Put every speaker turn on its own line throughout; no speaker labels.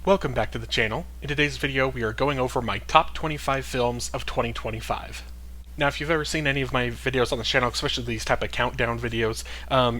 Welcome back to the channel. In today's video, we are going over my top 25 films of 2025. Now, if you've ever seen any of my videos on the channel, especially these type of countdown videos,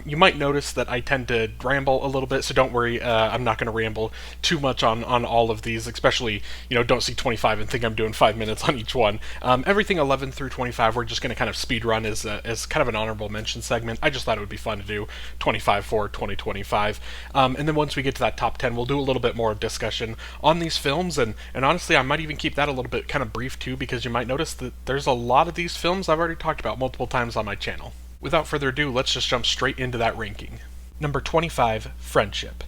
you might notice that I tend to ramble a little bit, so don't worry, I'm not going to ramble too much on all of these, especially, don't see 25 and think I'm doing 5 minutes on each one. Everything 11 through 25, we're just going to kind of speed run as kind of an honorable mention segment. I just thought it would be fun to do 25 for 2025. And then once we get to that top 10, we'll do a little bit more discussion on these films, and honestly, I might even keep that a little bit kind of brief too, because you might notice that there's a lot of these films I've already talked about multiple times on my channel. Without further ado, let's just jump straight into that ranking. Number 25, Friendship.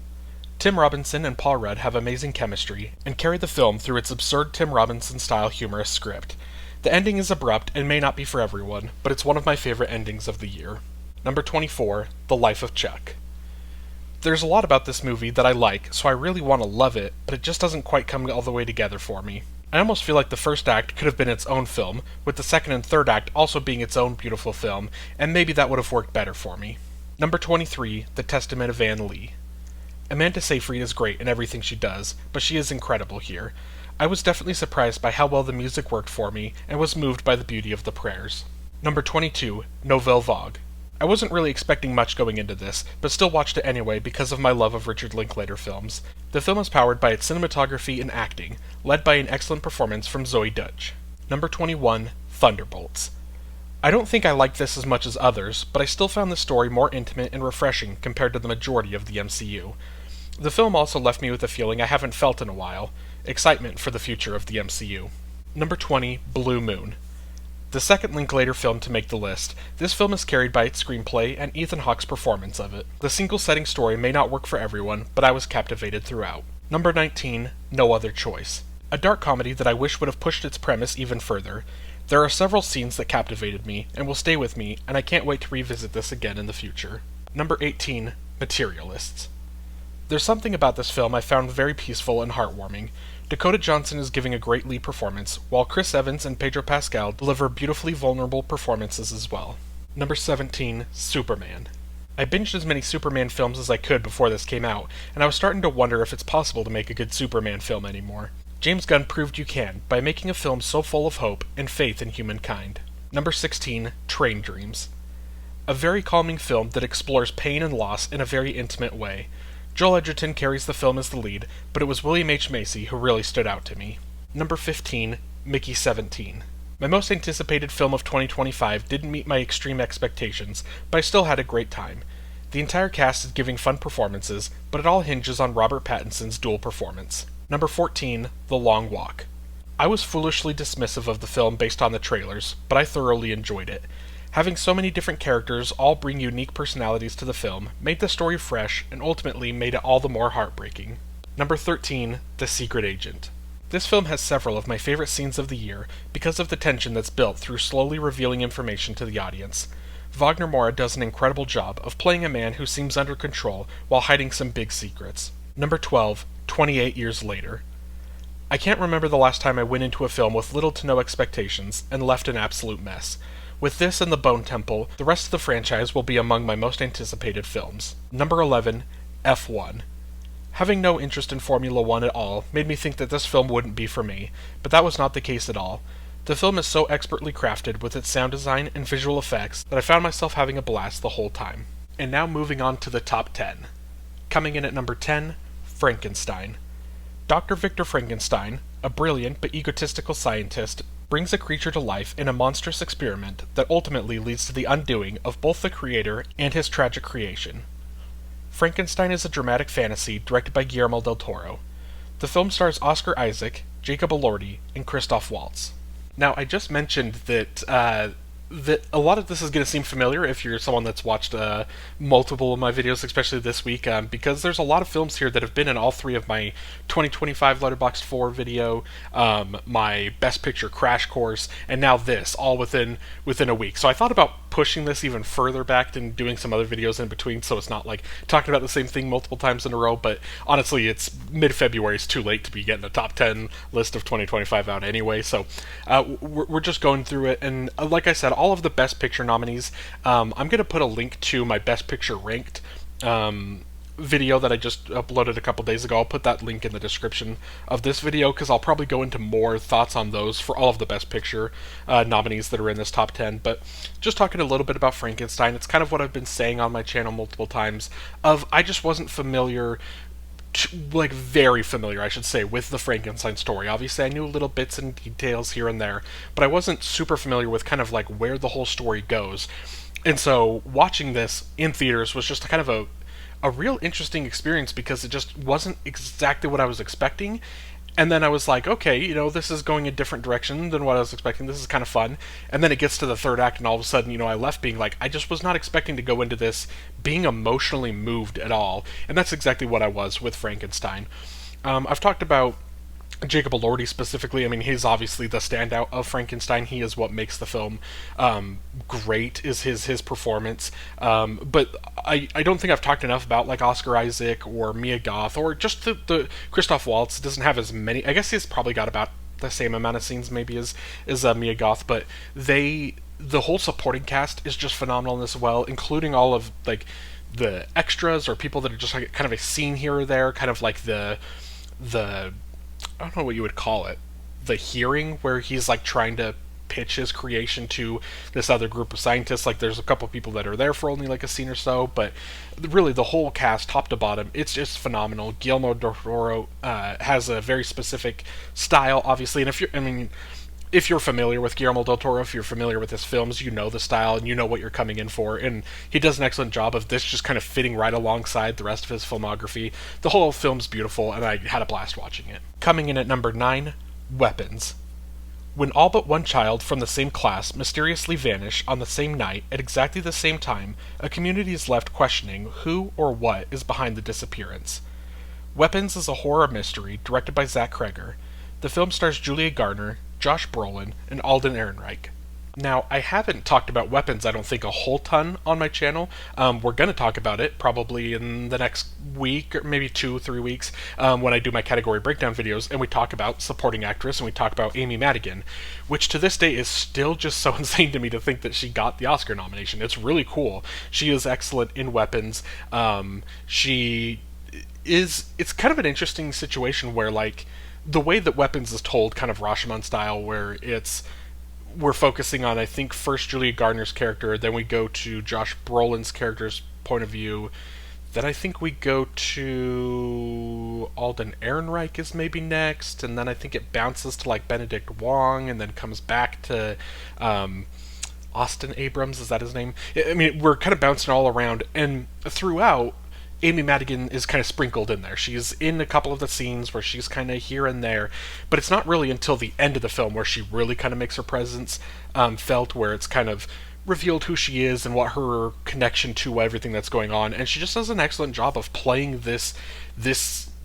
Tim Robinson and Paul Rudd have amazing chemistry and carry the film through its absurd Tim Robinson-style humorous script. The ending is abrupt and may not be for everyone, but it's one of my favorite endings of the year. Number 24, The Life of Chuck. There's a lot about this movie that I like, so I really want to love it, but it just doesn't quite come all the way together for me. I almost feel like the first act could have been its own film, with the second and third act also being its own beautiful film, and maybe that would have worked better for me. Number 23, The Testament of Ann Lee. Amanda Seyfried is great in everything she does, but she is incredible here. I was definitely surprised by how well the music worked for me, and was moved by the beauty of the prayers. Number 22, Nouvelle Vague. I wasn't really expecting much going into this, but still watched it anyway because of my love of Richard Linklater films. The film is powered by its cinematography and acting, led by an excellent performance from Zoe Dutch. Number 21, Thunderbolts. I don't think I liked this as much as others, but I still found the story more intimate and refreshing compared to the majority of the MCU. The film also left me with a feeling I haven't felt in a while, excitement for the future of the MCU. Number 20, Blue Moon. The second Linklater film to make the list, this film is carried by its screenplay and Ethan Hawke's performance of it. The single-setting story may not work for everyone, but I was captivated throughout. Number 19, No Other Choice. A dark comedy that I wish would have pushed its premise even further. There are several scenes that captivated me, and will stay with me, and I can't wait to revisit this again in the future. Number 18, Materialists. There's something about this film I found very peaceful and heartwarming. Dakota Johnson is giving a great lead performance, while Chris Evans and Pedro Pascal deliver beautifully vulnerable performances as well. Number 17, Superman. I binged as many Superman films as I could before this came out, and I was starting to wonder if it's possible to make a good Superman film anymore. James Gunn proved you can, by making a film so full of hope and faith in humankind. Number 16, Train Dreams. A very calming film that explores pain and loss in a very intimate way. Joel Edgerton carries the film as the lead, but it was William H. Macy who really stood out to me. Number 15, Mickey 17. My most anticipated film of 2025 didn't meet my extreme expectations, but I still had a great time. The entire cast is giving fun performances, but it all hinges on Robert Pattinson's dual performance. Number 14, The Long Walk. I was foolishly dismissive of the film based on the trailers, but I thoroughly enjoyed it. Having so many different characters all bring unique personalities to the film made the story fresh and ultimately made it all the more heartbreaking. Number 13, The Secret Agent. This film has several of my favorite scenes of the year because of the tension that's built through slowly revealing information to the audience. Wagner Moura does an incredible job of playing a man who seems under control while hiding some big secrets. Number 12, 28 Years Later. I can't remember the last time I went into a film with little to no expectations and left an absolute mess. With this and The Bone Temple, the rest of the franchise will be among my most anticipated films. Number 11, F1. Having no interest in Formula One at all made me think that this film wouldn't be for me, but that was not the case at all. The film is so expertly crafted with its sound design and visual effects that I found myself having a blast the whole time. And now moving on to the top 10. Coming in at number 10, Frankenstein. Dr. Victor Frankenstein, a brilliant but egotistical scientist, brings a creature to life in a monstrous experiment that ultimately leads to the undoing of both the creator and his tragic creation. Frankenstein is a dramatic fantasy directed by Guillermo del Toro. The film stars Oscar Isaac, Jacob Elordi, and Christoph Waltz. Now, I just mentioned that a lot of this is going to seem familiar if you're someone that's watched multiple of my videos, especially this week, because there's a lot of films here that have been in all three of my 2025 Letterboxd 4 video, my Best Picture Crash Course, and now this, all within a week. So I thought about pushing this even further back and doing some other videos in between, so it's not like talking about the same thing multiple times in a row, but honestly, it's mid-February, it's too late to be getting a top 10 list of 2025 out anyway, so we're just going through it, and like I said, all of the Best Picture nominees, I'm going to put a link to my Best Picture ranked video that I just uploaded a couple days ago. I'll put that link in the description of this video because I'll probably go into more thoughts on those for all of the Best Picture nominees that are in this top 10. But just talking a little bit about Frankenstein, it's kind of what I've been saying on my channel multiple times, of I just wasn't familiar, like very familiar, I should say, with the Frankenstein story. Obviously, I knew little bits and details here and there, but I wasn't super familiar with kind of like where the whole story goes. And so watching this in theaters was just kind of a real interesting experience because it just wasn't exactly what I was expecting. And then I was like, okay, this is going a different direction than what I was expecting. This is kind of fun. And then it gets to the third act, and all of a sudden, I left being like, I just was not expecting to go into this being emotionally moved at all. And that's exactly what I was with Frankenstein. I've talked about Jacob Elordi specifically. I mean, he's obviously the standout of Frankenstein. He is what makes the film great, is his performance. But I don't think I've talked enough about like Oscar Isaac or Mia Goth or just the Christoph Waltz. Doesn't have as many. I guess he's probably got about the same amount of scenes maybe as Mia Goth, but the whole supporting cast is just phenomenal as well, including all of like the extras or people that are just like kind of a scene here or there, kind of like the I don't know what you would call it, the hearing where he's like trying to pitch his creation to this other group of scientists. Like there's a couple people that are there for only like a scene or so, but really the whole cast, top to bottom, it's just phenomenal. Guillermo del Toro has a very specific style, obviously, and if you're familiar with Guillermo del Toro, if you're familiar with his films, you know the style and you know what you're coming in for. And he does an excellent job of this just kind of fitting right alongside the rest of his filmography. The whole film's beautiful, and I had a blast watching it. Coming in at number 9, Weapons. When all but one child from the same class mysteriously vanish on the same night at exactly the same time, a community is left questioning who or what is behind the disappearance. Weapons is a horror mystery directed by Zach Cregger. The film stars Julia Garner, Josh Brolin, and Alden Ehrenreich. Now, I haven't talked about Weapons, I don't think, a whole ton on my channel. We're going to talk about it probably in the next week, or maybe 2-3 weeks, when I do my category breakdown videos, and we talk about supporting actress, and we talk about Amy Madigan, which to this day is still just so insane to me to think that she got the Oscar nomination. It's really cool. She is excellent in Weapons. It's kind of an interesting situation where, like, the way that Weapons is told, kind of Rashomon style, where we're focusing on, I think, first Julia Garner's character, then we go to Josh Brolin's character's point of view, then I think we go to Alden Ehrenreich is maybe next, and then I think it bounces to like Benedict Wong, and then comes back to Austin Abrams, is that his name? I mean, we're kind of bouncing all around, and throughout, Amy Madigan is kind of sprinkled in there. She's in a couple of the scenes where she's kind of here and there, but it's not really until the end of the film where she really kind of makes her presence felt, where it's kind of revealed who she is and what her connection to everything that's going on. And she just does an excellent job of playing this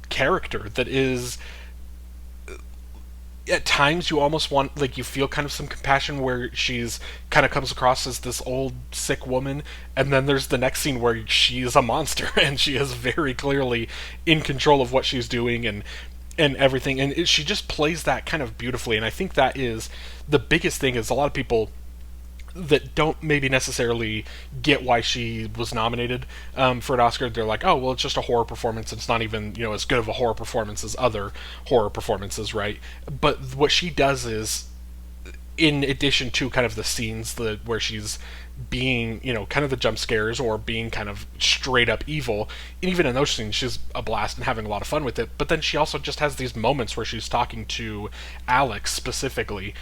character that is, at times you almost want, like, you feel kind of some compassion where she's kind of comes across as this old sick woman, and then there's the next scene where she is a monster and she is very clearly in control of what she's doing and everything, and she just plays that kind of beautifully. And I think that is the biggest thing, is a lot of people that don't maybe necessarily get why she was nominated for an Oscar. They're like, oh, well, it's just a horror performance. It's not even, as good of a horror performance as other horror performances, right? But what she does is, in addition to kind of the scenes where she's being, kind of the jump scares or being kind of straight up evil, and even in those scenes, she's a blast and having a lot of fun with it. But then she also just has these moments where she's talking to Alex specifically,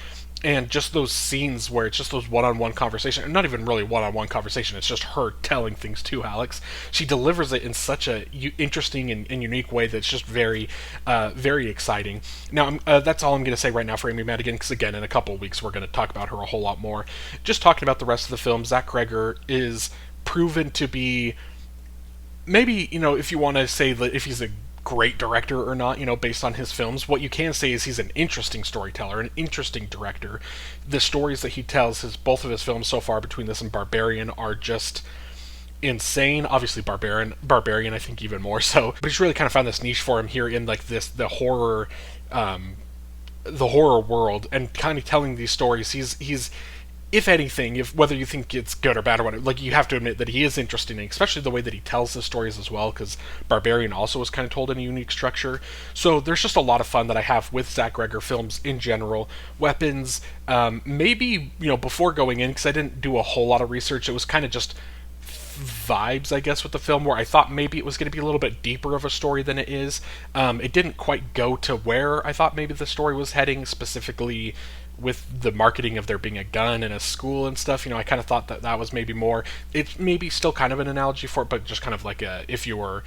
and just those scenes where it's just those one-on-one conversation, and not even really one-on-one conversation, it's just her telling things to Alex. She delivers it in such a interesting and unique way that's just very, very exciting. Now, that's all I'm going to say right now for Amy Madigan, because again, in a couple of weeks, we're going to talk about her a whole lot more. Just talking about the rest of the film, Zach Cregger is proven to be, maybe, if you want to say that if he's a great director or not, based on his films, what you can say is he's an interesting storyteller, an interesting director. The stories that he tells, both of his films so far, between this and Barbarian, are just insane. Obviously Barbarian I think even more so, but he's really kind of found this niche for him here in like the horror world, and kind of telling these stories. He's if anything, if whether you think it's good or bad or whatever, like you have to admit that he is interesting, especially the way that he tells the stories as well. Because Barbarian also was kind of told in a unique structure. So there's just a lot of fun that I have with Zach Gregor films in general. Weapons, maybe before going in, because I didn't do a whole lot of research, it was kind of just vibes, I guess, with the film, where I thought maybe it was going to be a little bit deeper of a story than it is. It didn't quite go to where I thought maybe the story was heading, specifically with the marketing of there being a gun in a school and stuff. I kind of thought that that was maybe more. It's maybe still kind of an analogy for it, but just kind of like if you were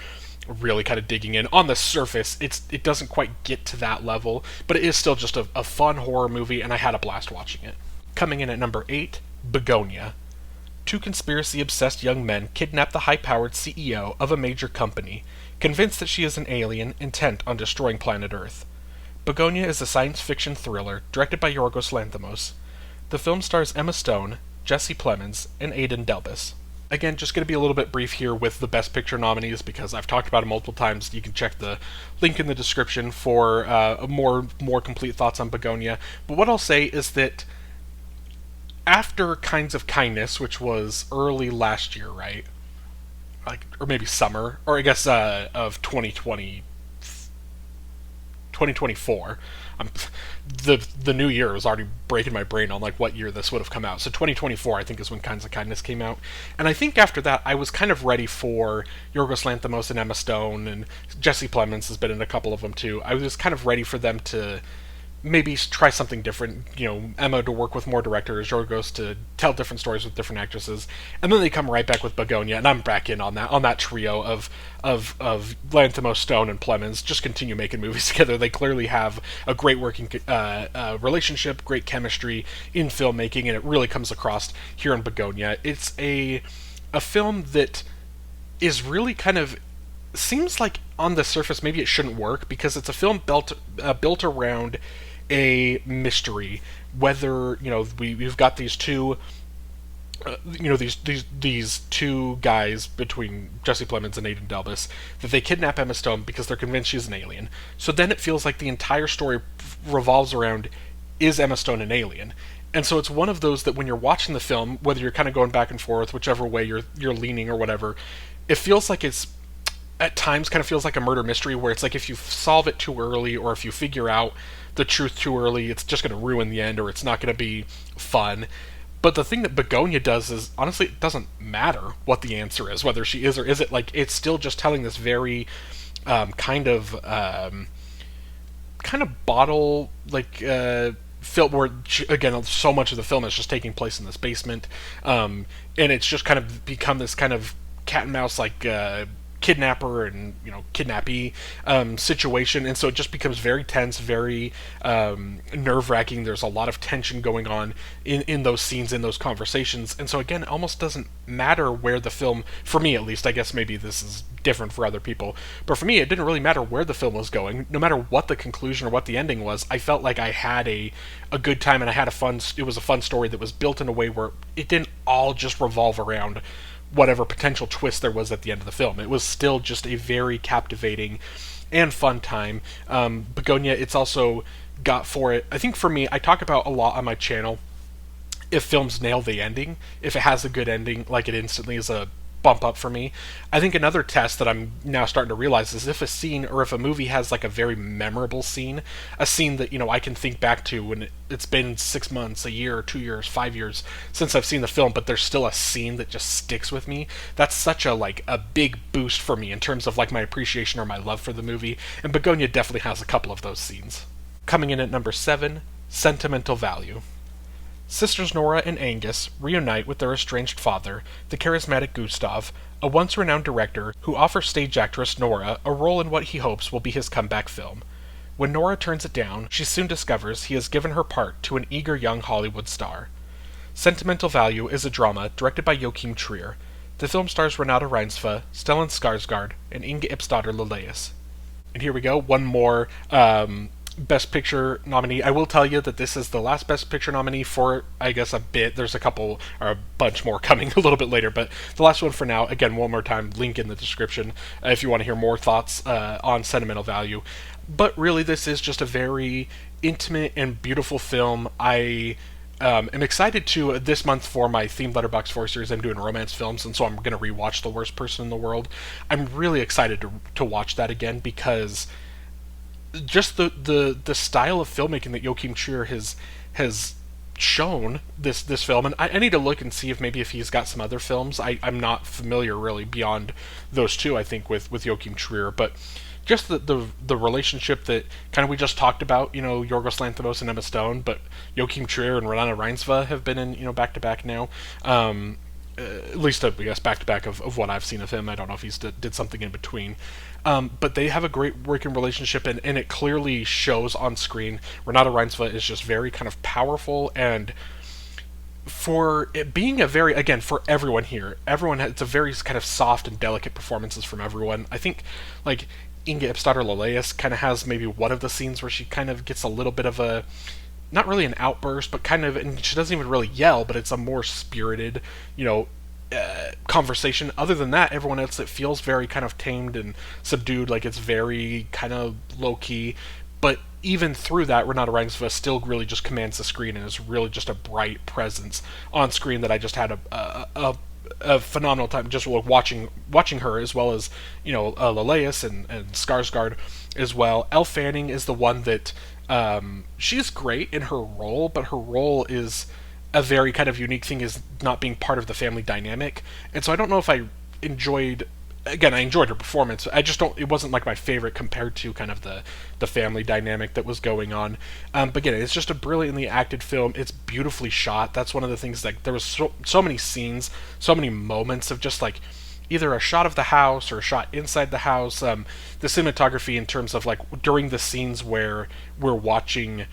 really kind of digging in on the surface, it doesn't quite get to that level, but it is still just a fun horror movie, and I had a blast watching it. Coming in at number 8, Begonia. Two conspiracy-obsessed young men kidnap the high-powered CEO of a major company, convinced that she is an alien intent on destroying planet Earth. Begonia is a science fiction thriller directed by Yorgos Lanthimos. The film stars Emma Stone, Jesse Plemons, and Aidan Delbus. Again, just going to be a little bit brief here with the Best Picture nominees because I've talked about it multiple times. You can check the link in the description for more complete thoughts on Begonia. But what I'll say is that after Kinds of Kindness, which was early last year, right? Or maybe summer, or I guess of 2024. The new year was already breaking my brain on what year this would have come out. So 2024, I think, is when Kinds of Kindness came out. And I think after that, I was kind of ready for Yorgos Lanthimos and Emma Stone, and Jesse Plemons has been in a couple of them too. I was kind of ready for them to maybe try something different. Emma to work with more directors, Yorgos to tell different stories with different actresses, and then they come right back with Begonia, and I'm back in on that trio of Lanthimos, Stone, and Plemons. Just continue making movies together. They clearly have a great working relationship, great chemistry in filmmaking, and it really comes across here in Begonia. It's a film that is really kind of seems like on the surface maybe it shouldn't work because it's a film built around a mystery. Whether we've got these two, these two guys between Jesse Plemons and Aidan Delbus that they kidnap Emma Stone because they're convinced she's an alien. So then it feels like the entire story revolves around, is Emma Stone an alien? And so it's one of those that when you're watching the film, whether you're kind of going back and forth, whichever way you're leaning or whatever, it feels like it's at times kind of feels like a murder mystery where it's like if you solve it too early or if you figure out the truth too early, it's just going to ruin the end or it's not going to be fun. But the thing that Begonia does is, honestly, it doesn't matter what the answer is, whether she is or isn't. It's still just telling this very kind of bottle, film where, again, so much of the film is just taking place in this basement. And it's just kind of become this kind of cat and mouse, kidnapper and kidnappee situation, and so it just becomes very tense, very nerve-wracking. There's a lot of tension going on in those scenes, in those conversations, and so again, it almost doesn't matter where the film, for me at least, I guess maybe this is different for other people, but for me it didn't really matter where the film was going. No matter what the conclusion or what the ending was, I felt like I had a good time and I had it was a fun story that was built in a way where it didn't all just revolve around whatever potential twist there was at the end of the film. It was still just a very captivating and fun time. Begonia, it's also got for it, I think for me, I talk about a lot on my channel, if films nail the ending, if it has a good ending, it instantly is a bump up for me. I think another test that I'm now starting to realize is if a scene or if a movie has a very memorable scene, a scene that I can think back to when it's been 6 months, a year, 2 years, 5 years since I've seen the film, but there's still a scene that just sticks with me. That's such a big boost for me in terms of my appreciation or my love for the movie, and Begonia definitely has a couple of those scenes. Coming in at number 7, Sentimental Value. Sisters Nora and Angus reunite with their estranged father, the charismatic Gustav, a once-renowned director who offers stage actress Nora a role in what he hopes will be his comeback film. When Nora turns it down, she soon discovers he has given her part to an eager young Hollywood star. Sentimental Value is a drama directed by Joachim Trier. The film stars Renate Reinsve, Stellan Skarsgård, and Inge Ipsdottir Liljeus. And here we go, one more Best Picture nominee. I will tell you that this is the last Best Picture nominee for, I guess, a bit. There's a bunch more coming a little bit later, but the last one for now. Again, one more time, link in the description if you want to hear more thoughts on Sentimental Value. But really, this is just a very intimate and beautiful film. I am excited to this month for my themed Letterboxd 4 series. I'm doing romance films, and so I'm going to rewatch The Worst Person in the World. I'm really excited to watch that again because just the style of filmmaking that Joachim Trier has shown this film, and I need to look and see if he's got some other films. I'm not familiar really beyond those two, I think, with Joachim Trier, but just the relationship that kind of we just talked about, Yorgos Lanthimos and Emma Stone, but Joachim Trier and Renata Reinsve have been in, back to back now. At least, I guess, back to back of what I've seen of him. I don't know if he's did something in between. But they have a great working relationship, and it clearly shows on screen. Renata Reinsve is just very kind of powerful, and for it being a very, again, for everyone here, it's a very kind of soft and delicate performances from everyone. I think, like, Inge Ipstadter Laleus kind of has maybe one of the scenes where she kind of gets a little bit of a, not really an outburst, but kind of, and she doesn't even really yell, but it's a more spirited, conversation. Other than that, everyone else, it feels very kind of tamed and subdued, like it's very kind of low-key. But even through that, Renata Reinsve still really just commands the screen and is really just a bright presence on screen that I just had a phenomenal time just watching her, as well as Laleus and Skarsgård as well. Elle Fanning is the one that she's great in her role, but her role is a very kind of unique thing, is not being part of the family dynamic, and so I don't know if I enjoyed. Again, I enjoyed her performance. I just don't. It wasn't like my favorite compared to kind of the family dynamic that was going on. But again, it's just a brilliantly acted film. It's beautifully shot. That's one of the things. Like, there was so many scenes, so many moments of just like either a shot of the house or a shot inside the house. The cinematography in terms of like during the scenes where we're watching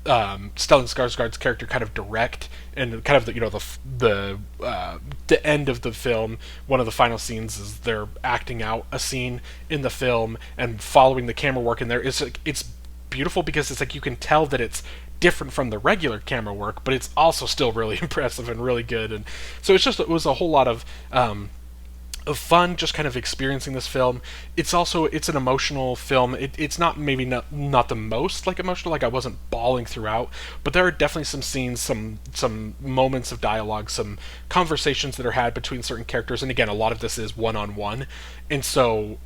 Stellan Skarsgård's character kind of direct, and kind of the end of the film. One of the final scenes is they're acting out a scene in the film and following the camera work in there. It's beautiful because it's like you can tell that it's different from the regular camera work, but it's also still really impressive and really good. And so it was a whole lot of fun just kind of experiencing this film. It's an emotional film. It's not the most like emotional, like I wasn't bawling throughout, but there are definitely some scenes, some moments of dialogue, some conversations that are had between certain characters, and again, a lot of this is one-on-one, and so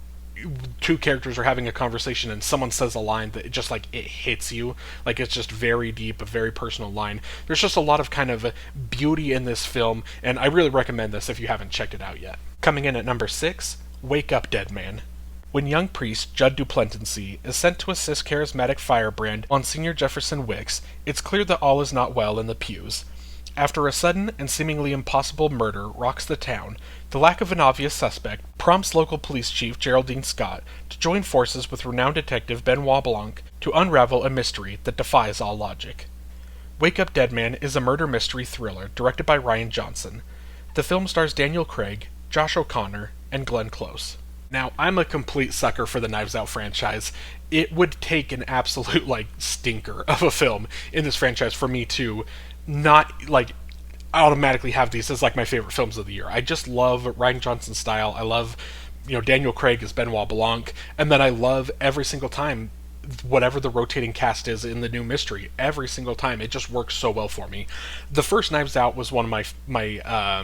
two characters are having a conversation and someone says a line that it hits you, like it's just very deep, a very personal line. There's just a lot of kind of beauty in this film, and I really recommend this if you haven't checked it out yet. Coming in at number 6, Wake Up Dead Man. When young priest Judd Duplantis is sent to assist charismatic firebrand Monsignor Jefferson Wicks, it's clear that all is not well in the pews. After a sudden and seemingly impossible murder rocks the town, the lack of an obvious suspect prompts local police chief Geraldine Scott to join forces with renowned detective Benoit Blanc to unravel a mystery that defies all logic. Wake Up Dead Man is a murder mystery thriller directed by Rian Johnson. The film stars Daniel Craig, Josh O'Connor, and Glenn Close. Now, I'm a complete sucker for the Knives Out franchise. It would take an absolute, stinker of a film in this franchise for me to not, automatically have these as, my favorite films of the year. I just love Rian Johnson's style. I love, Daniel Craig as Benoit Blanc, and then I love every single time whatever the rotating cast is in the new mystery. Every single time. It just works so well for me. The first Knives Out was one of my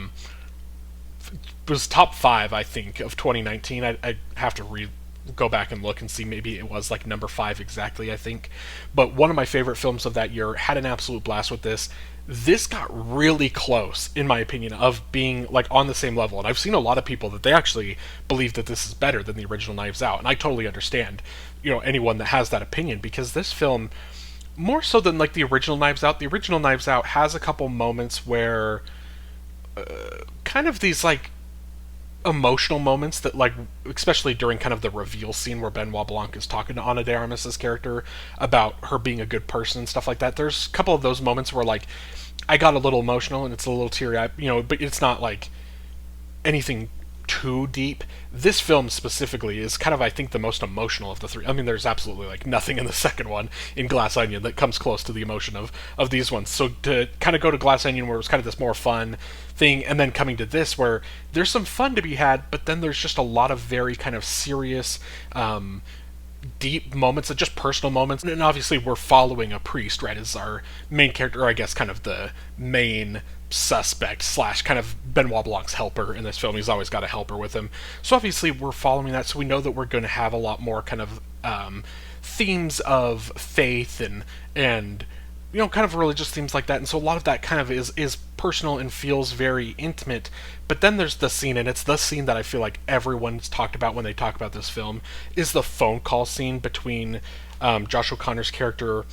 was top 5, I think, of 2019. I have to go back and look and see. Maybe it was number 5 exactly, I think. But one of my favorite films of that year. Had an absolute blast with this. This got really close, in my opinion, of being on the same level. And I've seen a lot of people that they actually believe that this is better than the original Knives Out, and I totally understand, anyone that has that opinion, because this film, more so than the original Knives Out, the original Knives Out has a couple moments where kind of these emotional moments that especially during kind of the reveal scene where Benoit Blanc is talking to Ana de Armas's character about her being a good person and stuff like that. There's a couple of those moments where I got a little emotional and it's a little teary-eyed, but it's not anything too deep. This film specifically is kind of, I think, the most emotional of the three. I mean, there's absolutely nothing in the second one, in Glass Onion, that comes close to the emotion of these ones. So to kind of go to Glass Onion, where it was kind of this more fun thing, and then coming to this, where there's some fun to be had, but then there's just a lot of very kind of serious, deep moments, just personal moments. And obviously, we're following a priest, right, as our main character, or I guess kind of the main suspect slash kind of Benoit Blanc's helper in this film. He's always got a helper with him. So obviously, we're following that, so we know that we're going to have a lot more kind of themes of faith and kind of religious themes like that. And so a lot of that kind of is personal and feels very intimate. But then there's the scene, and it's the scene that I feel like everyone's talked about when they talk about this film, is the phone call scene between Josh O'Connor's character,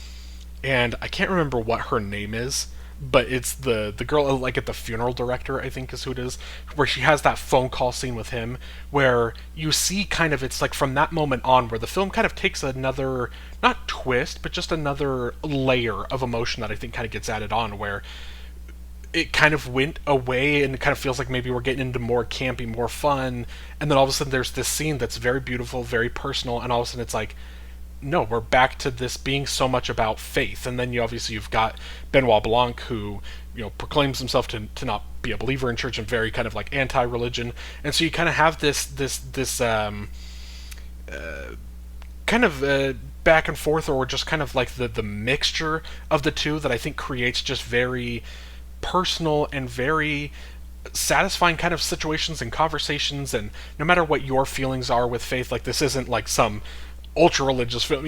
and I can't remember what her name is, but it's the girl like at the funeral director, I think is who it is, where she has that phone call scene with him, where you see kind of, it's like from that moment on where the film kind of takes another, not twist, but just another layer of emotion that I think kind of gets added on, where it kind of went away and it kind of feels like maybe we're getting into more campy, more fun, and then all of a sudden there's this scene that's very beautiful, very personal, and all of a sudden it's like, no, we're back to this being so much about faith. And then you've got Benoit Blanc, who proclaims himself to not be a believer in church and very kind of like anti-religion. And so you kind of have this kind of back and forth, or just kind of like the mixture of the two that I think creates just very personal and very satisfying kind of situations and conversations. And no matter what your feelings are with faith, like this isn't like some ultra religious film,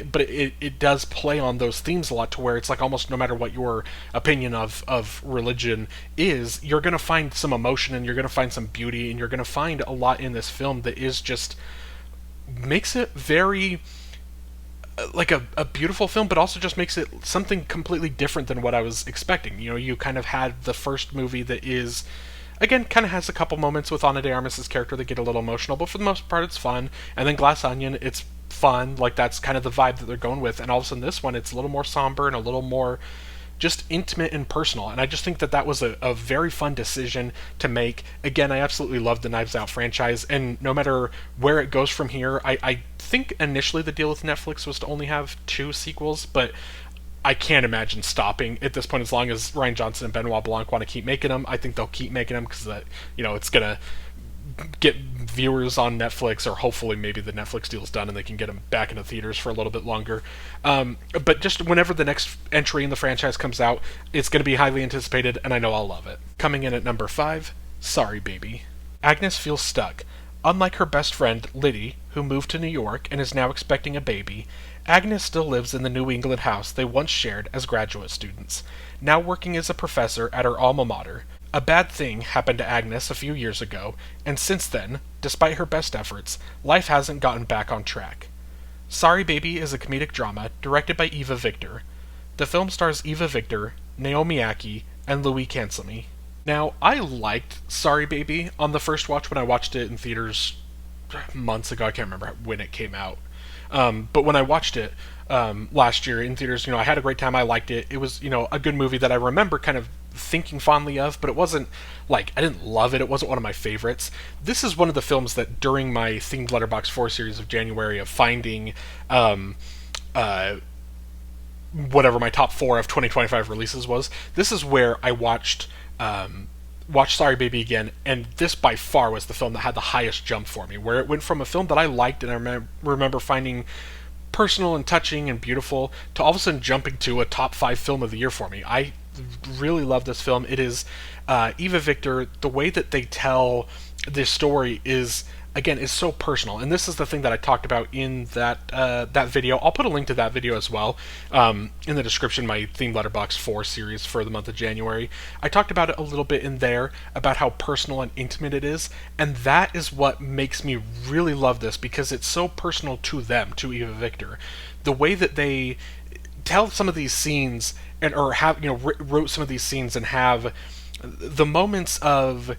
but it does play on those themes a lot, to where it's like almost no matter what your opinion of religion is, you're going to find some emotion and you're going to find some beauty, and you're going to find a lot in this film that is just makes it very like a beautiful film, but also just makes it something completely different than what I was expecting. You kind of had the first movie that is, again, kind of has a couple moments with Ana de Armas' character that get a little emotional, but for the most part it's fun. And then Glass Onion, it's fun, like that's kind of the vibe that they're going with. And all of a sudden this one, it's a little more somber and a little more just intimate and personal. And I just think that was a very fun decision to make. Again, I absolutely love the Knives Out franchise, and no matter where it goes from here, I think initially the deal with Netflix was to only have 2 sequels, but I can't imagine stopping at this point. As long as Rian Johnson and Benoit Blanc want to keep making them, I think they'll keep making them, because it's gonna get viewers on Netflix, or hopefully maybe the Netflix deal's done and they can get them back into theaters for a little bit longer. But just whenever the next entry in the franchise comes out, it's going to be highly anticipated, and I know I'll love it. Coming in at number 5, Sorry Baby. Agnes feels stuck. Unlike her best friend, Liddy, who moved to New York and is now expecting a baby, Agnes still lives in the New England house they once shared as graduate students, now working as a professor at her alma mater. A bad thing happened to Agnes a few years ago, and since then, despite her best efforts, life hasn't gotten back on track. Sorry Baby is a comedic drama directed by Eva Victor. The film stars Eva Victor, Naomi Ackie, and Louis Cancelmi. Now, I liked Sorry Baby on the first watch when I watched it in theaters months ago. I can't remember when it came out. But when I watched it last year in theaters, I had a great time. I liked it. It was, a good movie that I remember kind of thinking fondly of, but it wasn't like, I didn't love it. It wasn't one of my favorites. This is one of the films that during my themed Letterboxd 4 series of January of finding whatever my top 4 of 2025 releases was, this is where I watched Sorry Baby again, and this by far was the film that had the highest jump for me, where it went from a film that I liked and I remember finding personal and touching and beautiful, to all of a sudden jumping to a top 5 film of the year for me. I really love this film. It is Eva Victor. The way that they tell this story is so personal, and this is the thing that I talked about in that video. I'll put a link to that video as well in the description. My themed Letterboxd 4 series for the month of January. I talked about it a little bit in there about how personal and intimate it is, and that is what makes me really love this, because it's so personal to them, to Eva Victor. The way that they tell some of these scenes, or have wrote some of these scenes, and have the moments of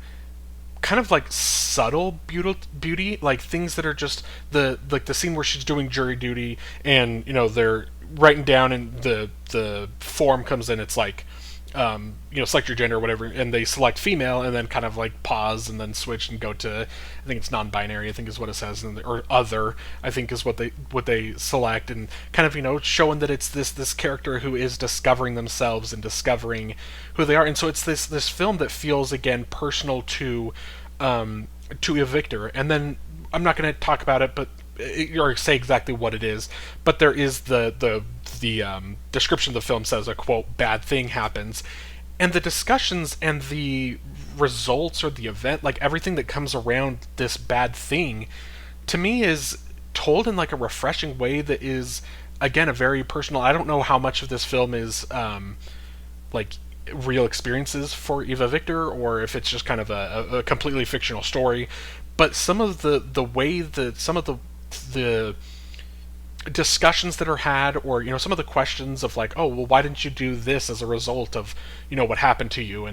kind of like subtle beauty, like things that are just the scene where she's doing jury duty, and they're writing down, and the form comes in. It's like select your gender or whatever, and they select female, and then kind of like pause and then switch and go to, I think it's non-binary, I think is what it says, or other, I think is what they select, and kind of showing that it's this character who is discovering themselves and discovering who they are. And so it's this film that feels, again, personal to Eva Victor. And then I'm not going to talk about it, but or say exactly what it is, but there is the description of the film says a quote bad thing happens, and the discussions and the results or the event, like everything that comes around this bad thing, to me is told in like a refreshing way that is again a very personal. I don't know how much of this film is like real experiences for Eva Victor, or if it's just kind of a completely fictional story. But some of the way that some of the discussions that are had, or some of the questions of like, oh well, why didn't you do this as a result of what happened to you,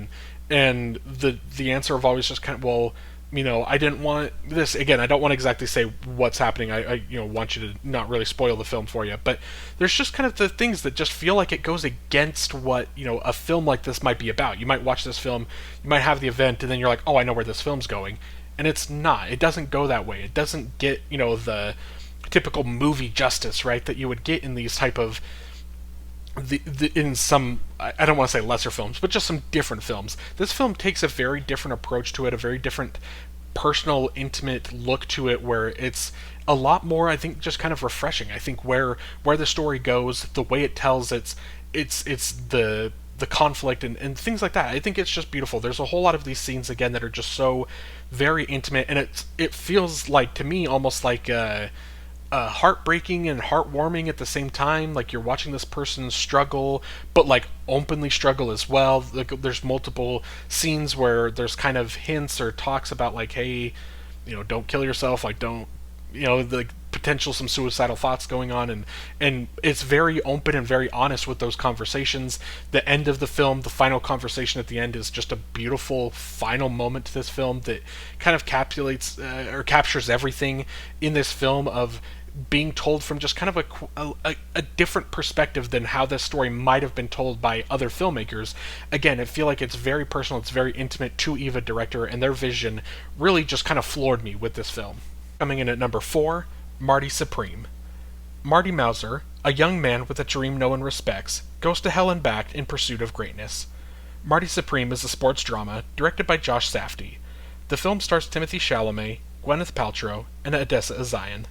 and the answer of always just kind of, well, I didn't want this. Again, I don't want to exactly say what's happening. I want you to not really spoil the film for you. But there's just kind of the things that just feel like it goes against what, a film like this might be about. You might watch this film, you might have the event, and then you're like, oh, I know where this film's going. And it's not. It doesn't go that way. It doesn't get, the typical movie justice, right, that you would get in these type of in some, I don't want to say lesser films, but just some different films. This film takes a very different approach to it, a very different personal, intimate look to it, where it's a lot more, I think, just kind of refreshing. I think where the story goes, the way it tells it's the conflict and things like that. I think it's just beautiful. There's a whole lot of these scenes again that are just so very intimate, and it feels like, to me, almost like heartbreaking and heartwarming at the same time. Like you're watching this person struggle, but like openly struggle as well. Like, there's multiple scenes where there's kind of hints or talks about like, hey, don't kill yourself. Like, don't, the potential some suicidal thoughts going on, and it's very open and very honest with those conversations. The end of the film, the final conversation at the end, is just a beautiful final moment to this film that kind of capsulates or captures everything in this film of being told from just kind of a different perspective than how this story might have been told by other filmmakers. Again, I feel like it's very personal, it's very intimate to Eva director, and their vision really just kind of floored me with this film. Coming in at number 4, Marty Supreme. Marty Mauser, a young man with a dream no one respects, goes to hell and back in pursuit of greatness. Marty Supreme is a sports drama directed by Josh Safdie. The film stars Timothée Chalamet, Gwyneth Paltrow, and Odessa A'zion.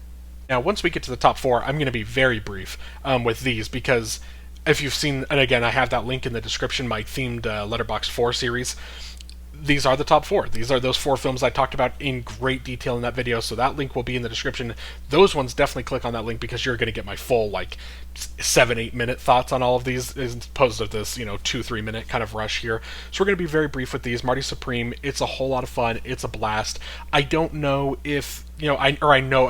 Now, once we get to the top 4, I'm going to be very brief with these, because if you've seen, and again, I have that link in the description, my themed Letterboxd 4 series. These are the top 4. These are those 4 films I talked about in great detail in that video, so that link will be in the description. Those ones, definitely click on that link, because you're going to get my full, 7-8 minute thoughts on all of these, as opposed to this, 2-3 minute kind of rush here. So we're going to be very brief with these. Marty Supreme, it's a whole lot of fun. It's a blast. I don't know if, I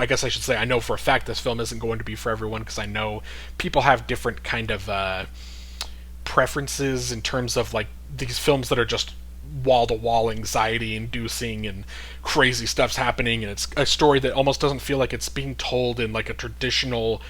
guess I should say, I know for a fact this film isn't going to be for everyone, because I know people have different kind of preferences in terms of, these films that are just wall-to-wall anxiety inducing and crazy stuff's happening, and it's a story that almost doesn't feel like it's being told in like a traditional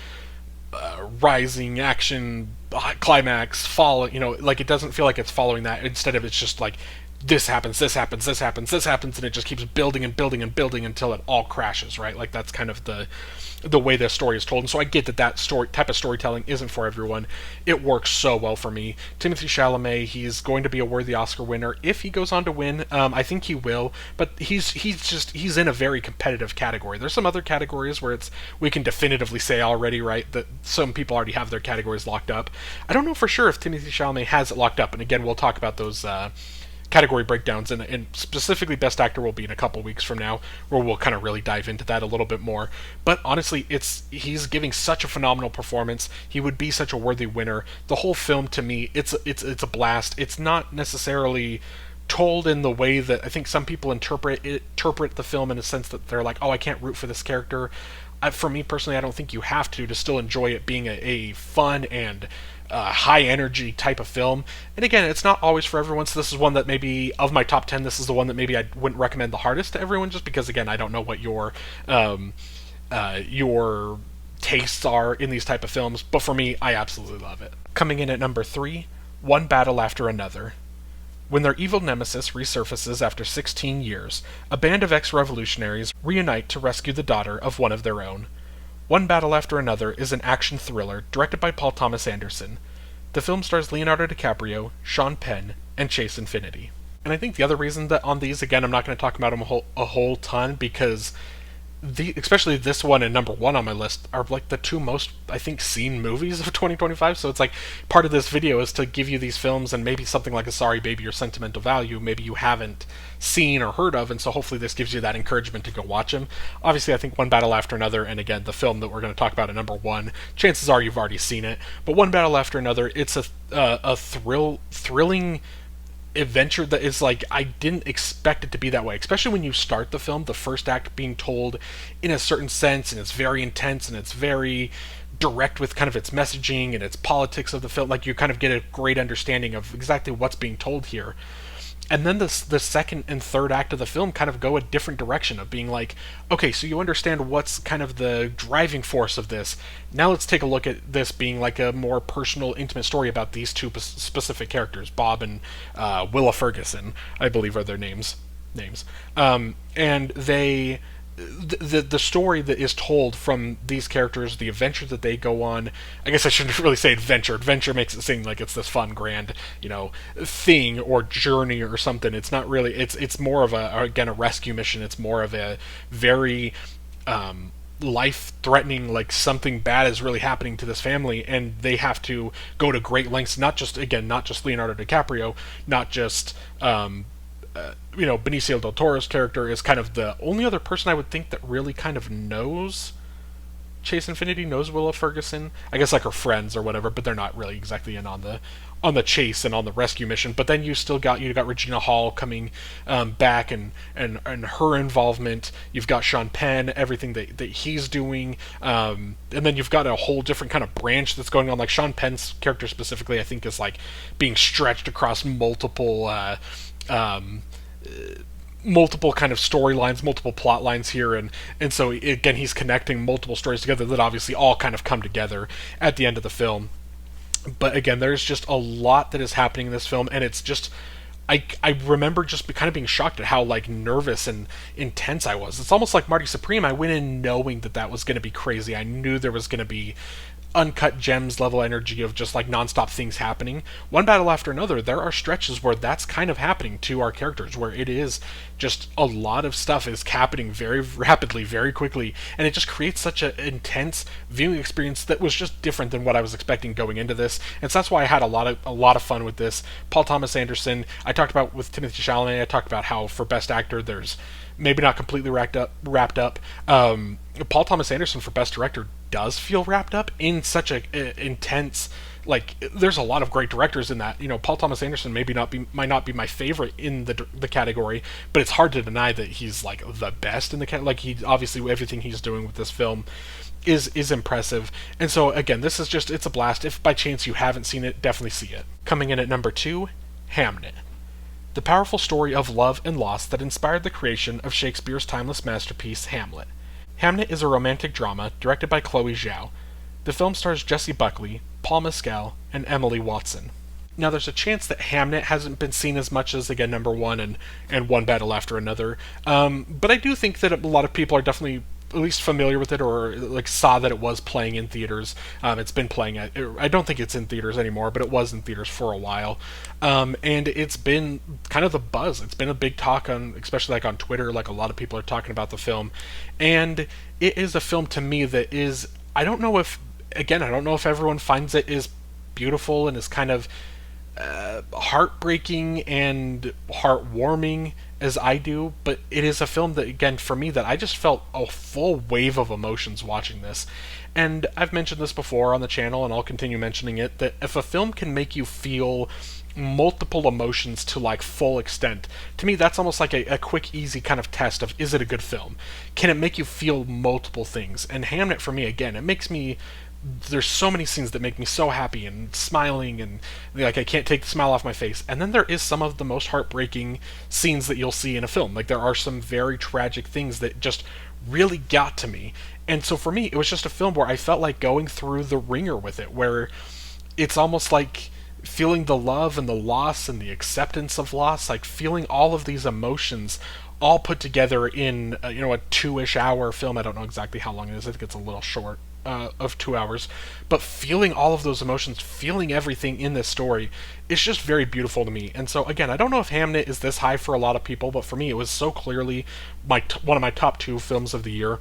rising action climax fall, like it doesn't feel like it's following that. Instead of, it's just like this happens, this happens, this happens, this happens, and it just keeps building and building and building until it all crashes, right? Like, that's kind of the way the story is told. And so I get that story type of storytelling isn't for everyone. It works so well for me. Timothée Chalamet, he's going to be a worthy Oscar winner if he goes on to win. I think he will, but he's in a very competitive category. There's some other categories where we can definitively say already, right, that some people already have their categories locked up. I don't know for sure if Timothée Chalamet has it locked up, and again, we'll talk about those category breakdowns, and specifically Best Actor will be in a couple weeks from now, where we'll kind of really dive into that a little bit more. But honestly, he's giving such a phenomenal performance. He would be such a worthy winner. The whole film, to me, it's a blast. It's not necessarily told in the way that I think some people interpret the film, in a sense that they're like, oh, I can't root for this character. For me personally, I don't think you have to still enjoy it being a fun and high energy type of film. And again, it's not always for everyone, so this is one that maybe, of my top 10, this is the one that maybe I wouldn't recommend the hardest to everyone, just because, again, I don't know what your tastes are in these type of films, but for me, I absolutely love it. Coming in at number 3, One Battle After Another. When their evil nemesis resurfaces after 16 years, a band of ex-revolutionaries reunite to rescue the daughter of one of their own. One Battle After Another is an action thriller directed by Paul Thomas Anderson. The film stars Leonardo DiCaprio, Sean Penn, and Chase Infinity. And I think the other reason that on these, again, I'm not going to talk about them a whole ton, because especially this one and number one on my list are like the two most, I think, seen movies of 2025. So it's like part of this video is to give you these films and maybe something like a Sorry Baby or Sentimental Value maybe you haven't seen or heard of, and so hopefully this gives you that encouragement to go watch them. Obviously, I think One Battle After Another, and again the film that we're going to talk about at number one, chances are you've already seen it. But One Battle After Another, it's a thrilling adventure that is like, I didn't expect it to be that way, especially when you start the film, the first act being told in a certain sense, and it's very intense and it's very direct with kind of its messaging and its politics of the film. Like, you kind of get a great understanding of exactly what's being told here. And then the second and third act of the film kind of go a different direction of being like, okay, so you understand what's kind of the driving force of this. Now let's take a look at this being like a more personal, intimate story about these two specific characters, Bob and Willa Ferguson, I believe are their names. And they the story that is told from these characters, the adventure that they go on. I guess I shouldn't really say adventure. Adventure makes it seem like it's this fun, grand, thing or journey or something. It's not really. It's more of a rescue mission. It's more of a very life-threatening, like something bad is really happening to this family, and they have to go to great lengths. Not just Leonardo DiCaprio, not just Benicio del Toro's character is kind of the only other person I would think that really kind of knows Chase Infinity, knows Willa Ferguson. I guess like her friends or whatever, but they're not really exactly in on the chase and on the rescue mission. But then you got Regina Hall coming back and her involvement. You've got Sean Penn, everything that he's doing, and then you've got a whole different kind of branch that's going on. Like Sean Penn's character specifically, I think is like being stretched across multiple kind of storylines, multiple plot lines here, and so again he's connecting multiple stories together that obviously all kind of come together at the end of the film. But again, there's just a lot that is happening in this film, and it's just I remember just kind of being shocked at how like nervous and intense I was. It's almost like Marty Supreme. I went in knowing that was going to be crazy. I knew there was going to be uncut gems level energy of just like nonstop things happening. One Battle After Another, there are stretches where that's kind of happening to our characters, where it is just a lot of stuff is happening very rapidly, very quickly, and it just creates such an intense viewing experience that was just different than what I was expecting going into this. And so that's why I had a lot of fun with this. Paul Thomas Anderson, I talked about with Timothée Chalamet, I talked about how for Best Actor there's maybe not completely wrapped up. Paul Thomas Anderson for Best Director does feel wrapped up in such a intense, like, there's a lot of great directors in that. Paul Thomas Anderson might not be my favorite in the category, but it's hard to deny that he's like the best in the like, he obviously everything he's doing with this film is impressive. And so again, this is just, it's a blast. If by chance you haven't seen it, definitely see it. Coming in at number 2, Hamnet. The powerful story of love and loss that inspired the creation of Shakespeare's timeless masterpiece, Hamlet. Hamnet is a romantic drama directed by Chloe Zhao. The film stars Jessie Buckley, Paul Mescal, and Emily Watson. Now, there's a chance that Hamnet hasn't been seen as much as, again, number 1 and One Battle After Another, but I do think that a lot of people are definitely at least familiar with it, or like saw that it was playing in theaters. It's been playing at, I don't think it's in theaters anymore, but it was in theaters for a while, and it's been kind of the buzz. It's been a big talk on, especially like on Twitter, like a lot of people are talking about the film, and it is a film to me that is, I don't know if everyone finds it is beautiful and is kind of heartbreaking and heartwarming as I do, but it is a film that, again, for me, that I just felt a full wave of emotions watching this. And I've mentioned this before on the channel, and I'll continue mentioning it, that if a film can make you feel multiple emotions to like full extent, to me that's almost like a quick, easy kind of test of, is it a good film? Can it make you feel multiple things? And Hamnet, for me, again, it makes me, there's so many scenes that make me so happy and smiling, and like I can't take the smile off my face. And then there is some of the most heartbreaking scenes that you'll see in a film. Like, there are some very tragic things that just really got to me. And so for me, it was just a film where I felt like going through the ringer with it, where it's almost like feeling the love and the loss and the acceptance of loss, like feeling all of these emotions all put together in a 2-ish hour film. I don't know exactly how long it is. I think it's a little short. of 2 hours, but feeling all of those emotions, feeling everything in this story, is just very beautiful to me. And so again, I don't know if Hamnet is this high for a lot of people, but for me, it was so clearly one of my top 2 films of the year.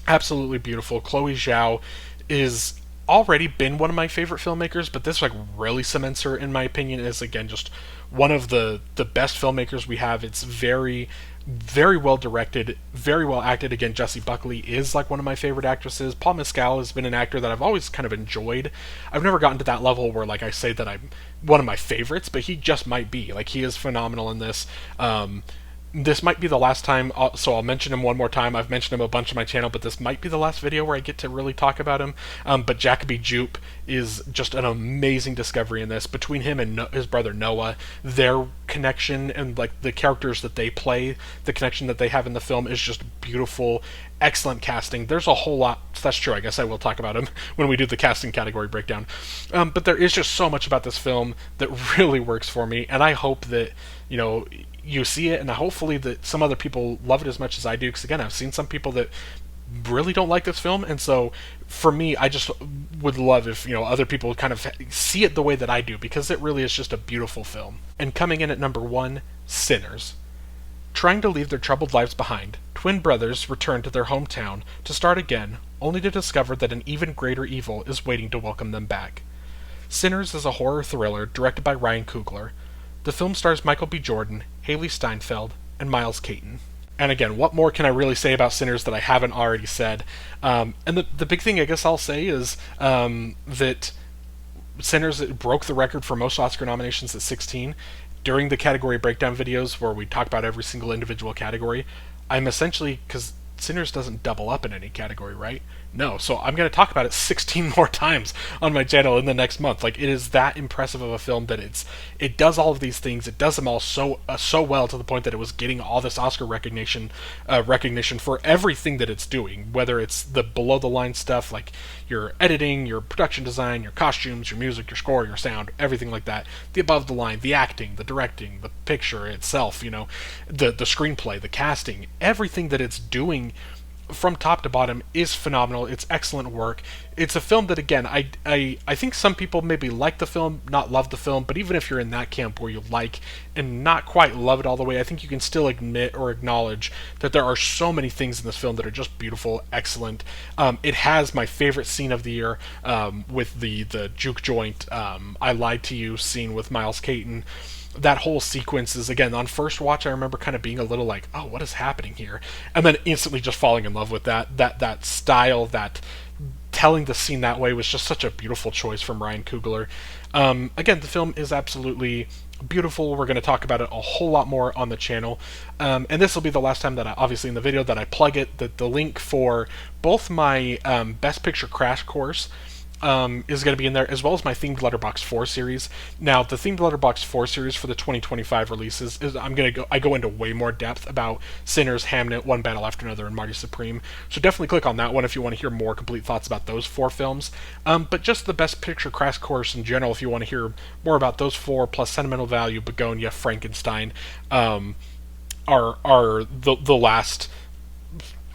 Absolutely beautiful. Chloe Zhao is already been one of my favorite filmmakers, but this like really cements her, in my opinion, as again just one of the best filmmakers we have. It's very well directed, very well acted. Again, Jessie Buckley is like one of my favorite actresses. Paul Mescal has been an actor that I've always kind of enjoyed. I've never gotten to that level where like I say that I'm one of my favorites, but he just might be. Like, he is phenomenal in this. This might be the last time, so I'll mention him one more time. I've mentioned him a bunch on my channel, but this might be the last video where I get to really talk about him. But Jacoby Jupe is just an amazing discovery in this. Between him and his brother Noah, their connection and like the characters that they play, the connection that they have in the film is just beautiful. Excellent casting. There's a whole lot. That's true. I guess I will talk about him when we do the casting category breakdown. But there is just so much about this film that really works for me, and I hope that, you know, you see it, and hopefully that some other people love it as much as I do, because again, I've seen some people that really don't like this film, and so for me, I just would love if, you know, other people kind of see it the way that I do, because it really is just a beautiful film. And coming in at number 1, Sinners. Trying to leave their troubled lives behind, twin brothers return to their hometown to start again, only to discover that an even greater evil is waiting to welcome them back. Sinners is a horror thriller directed by Ryan Coogler. The film stars Michael B. Jordan, Haley Steinfeld, and Miles Caton. And again, what more can I really say about Sinners that I haven't already said? And the big thing I guess I'll say is that Sinners broke the record for most Oscar nominations at 16. During the category breakdown videos where we talk about every single individual category, I'm essentially, because Sinners doesn't double up in any category, right? No, so I'm going to talk about it 16 more times on my channel in the next month. Like, it is that impressive of a film that it does all of these things. It does them all so well, to the point that it was getting all this Oscar recognition for everything that it's doing, whether it's the below the line stuff like your editing, your production design, your costumes, your music, your score, your sound, everything like that. The above the line, the acting, the directing, the picture itself, you know, the screenplay, the casting, everything that it's doing from top to bottom is phenomenal. It's excellent work. It's a film that, again, I think some people maybe like the film, not love the film, but even if you're in that camp where you like and not quite love it all the way, I think you can still admit or acknowledge that there are so many things in this film that are just beautiful, excellent. It has my favorite scene of the year, with the juke joint, I Lied to You scene with Miles Caton. That whole sequence is, again, on first watch, I remember kind of being a little like, oh, what is happening here? And then instantly just falling in love with that style, that telling the scene that way was just such a beautiful choice from Ryan Coogler. Again, the film is absolutely beautiful. We're going to talk about it a whole lot more on the channel. And this will be the last time that obviously in the video that I plug it, the link for both my Best Picture Crash Course is going to be in there, as well as my Themed Letterboxd 4 series. Now, the Themed Letterboxd 4 series for the 2025 releases is I go into way more depth about Sinners, Hamnet, One Battle After Another, and Marty Supreme. So definitely click on that one if you want to hear more complete thoughts about those 4 films. But just the Best Picture Crash Course in general, if you want to hear more about those 4, plus Sentimental Value, Begonia, Frankenstein, are the last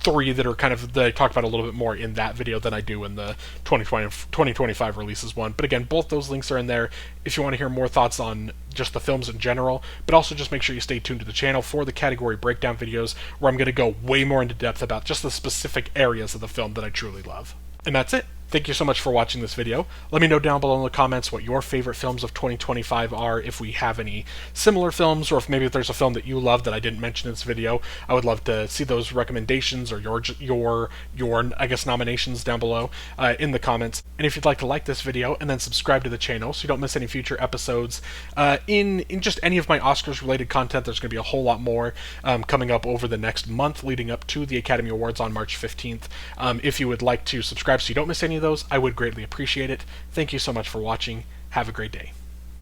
3 that are kind of, that I talk about a little bit more in that video than I do in the 2025 releases one. But again, both those links are in there if you want to hear more thoughts on just the films in general, but also just make sure you stay tuned to the channel for the category breakdown videos, where I'm going to go way more into depth about just the specific areas of the film that I truly love. And that's it. Thank you so much for watching this video. Let me know down below in the comments what your favorite films of 2025 are, if we have any similar films, or if maybe there's a film that you love that I didn't mention in this video. I would love to see those recommendations or your I guess nominations down below in the comments. And if you'd like to like this video and then subscribe to the channel so you don't miss any future episodes in just any of my Oscars related content, there's going to be a whole lot more coming up over the next month leading up to the Academy Awards on March 15th. If you would like to subscribe so you don't miss any of those, I would greatly appreciate it. Thank you so much for watching. Have a great day.